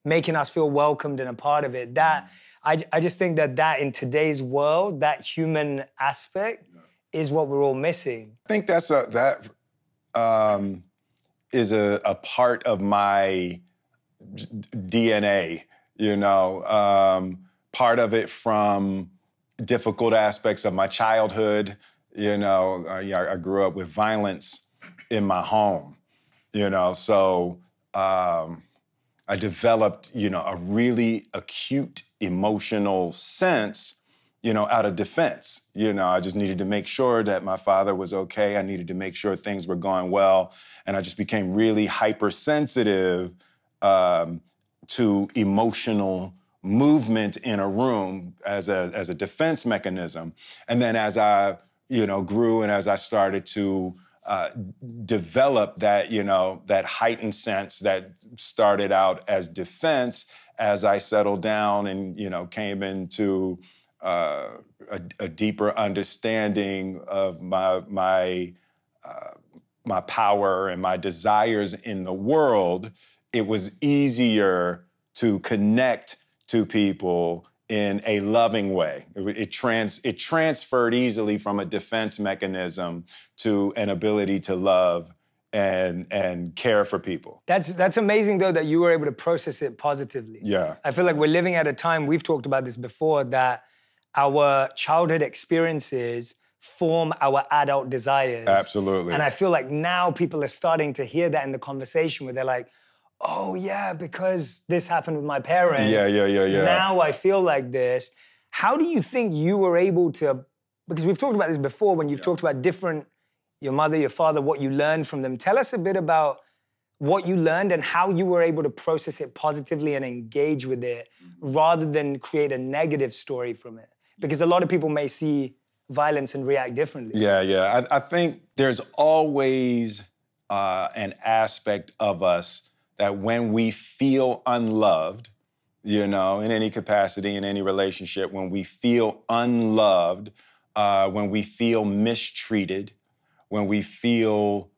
making us feel welcomed and a part of it. That I just think that in today's world, that human aspect is what we're all missing. I think that is a part of my DNA, you know, part of it from difficult aspects of my childhood. You know, I grew up with violence in my home, you know, so I developed, you know, a really acute emotional sense, you know, out of defense. You know, I just needed to make sure that my father was okay. I needed to make sure things were going well. And I just became really hypersensitive to emotional movement in a room as a defense mechanism. And then as I, you know, grew and as I started to develop that, you know, that heightened sense that started out as defense, as I settled down and, you know, came into a deeper understanding of my power and my desires in the world, it was easier to connect to people in a loving way. It transferred easily from a defense mechanism to an ability to love and care for people. That's amazing, though, that you were able to process it positively. Yeah. I feel like we're living at a time, we've talked about this before, that our childhood experiences form our adult desires. Absolutely. And I feel like now people are starting to hear that in the conversation where they're like, oh yeah, because this happened with my parents. Yeah. Now I feel like this. How do you think you were able to, because we've talked about this before when you've talked about your mother, your father, what you learned from them. Tell us a bit about what you learned and how you were able to process it positively and engage with it rather than create a negative story from it. Because a lot of people may see violence and react differently. Yeah. I think there's always an aspect of us that when we feel unloved, you know, in any capacity, in any relationship, when we feel unloved, when we feel mistreated, when we feel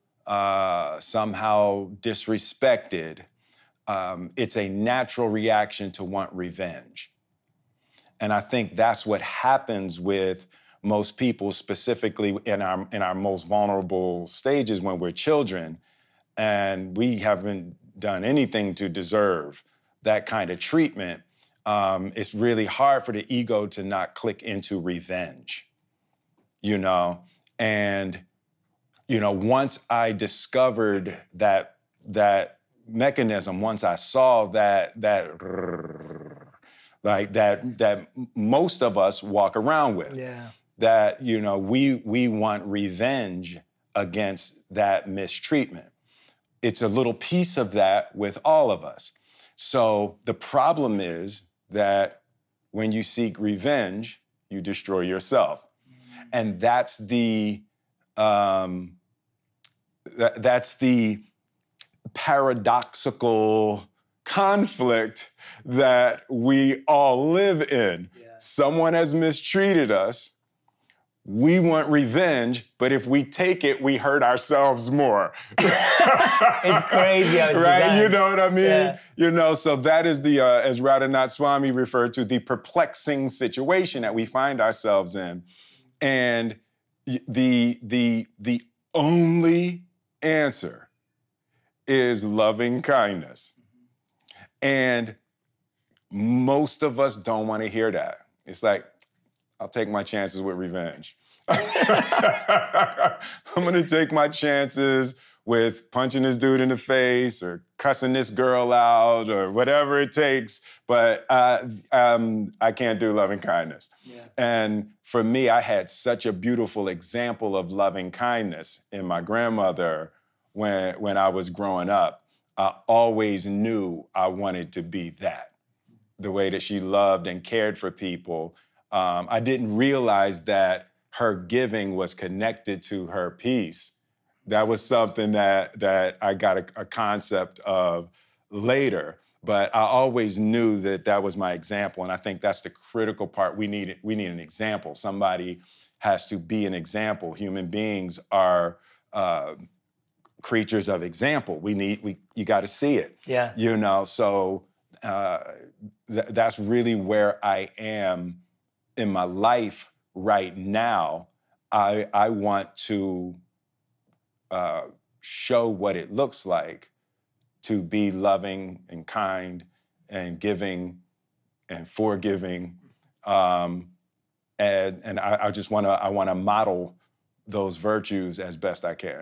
somehow disrespected, it's a natural reaction to want revenge. And I think that's what happens with most people, specifically in our most vulnerable stages when we're children, and we haven't done anything to deserve that kind of treatment. It's really hard for the ego to not click into revenge, you know? And, you know, once I discovered that mechanism, once I saw that most of us walk around with, that, you know, we want revenge against that mistreatment. It's a little piece of that with all of us. So the problem is that when you seek revenge, you destroy yourself. And that's the paradoxical conflict that we all live in. Yeah. Someone has mistreated us. We want revenge, but if we take it, we hurt ourselves more. It's crazy how it's right? designed. You know what I mean? Yeah. You know, so that is the, as Radhanath Swami referred to, the perplexing situation that we find ourselves in. And the only answer is loving kindness. And most of us don't want to hear that. It's like, I'll take my chances with revenge. I'm gonna take my chances with punching this dude in the face or cussing this girl out or whatever it takes, but I can't do loving kindness. Yeah. And for me, I had such a beautiful example of loving kindness in my grandmother when I was growing up. I always knew I wanted to be that, the way that she loved and cared for people. I didn't realize that her giving was connected to her peace. That was something that I got a concept of later, but I always knew that was my example, and I think that's the critical part. We need an example. Somebody has to be an example. Human beings are creatures of example. You got to see it. Yeah. You know, so that's really where I am in my life right now. I want to show what it looks like to be loving and kind and giving and forgiving. And I just want to model those virtues as best I can.